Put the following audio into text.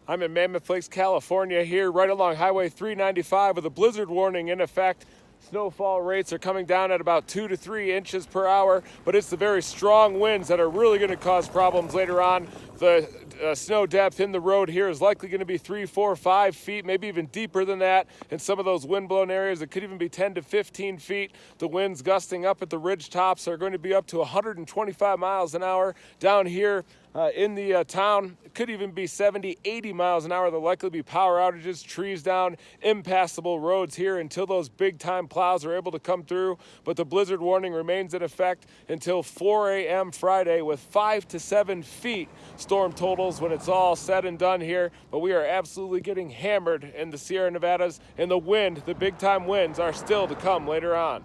I'm in Mammoth Lakes, California here, right along Highway 395 with a blizzard warning in effect. Snowfall rates are coming down at about 2 to 3 inches per hour, but it's the very strong winds that are really going to cause problems later on. The snow depth in the road here is likely going to be 3, 4, 5 feet, maybe even deeper than that. In some of those wind-blown areas, it could even be 10 to 15 feet. The winds gusting up at the ridge tops are going to be up to 125 miles an hour. Down here in the town, it could even be 70, 80 miles an hour. There'll likely be power outages, trees down, impassable roads here until those big-time plows are able to come through. But the blizzard warning remains in effect until 4 a.m. Friday with 5 to 7 feet storm totals when it's all said and done here. But we are absolutely getting hammered in the Sierra Nevadas, and the wind, the big-time winds, are still to come later on.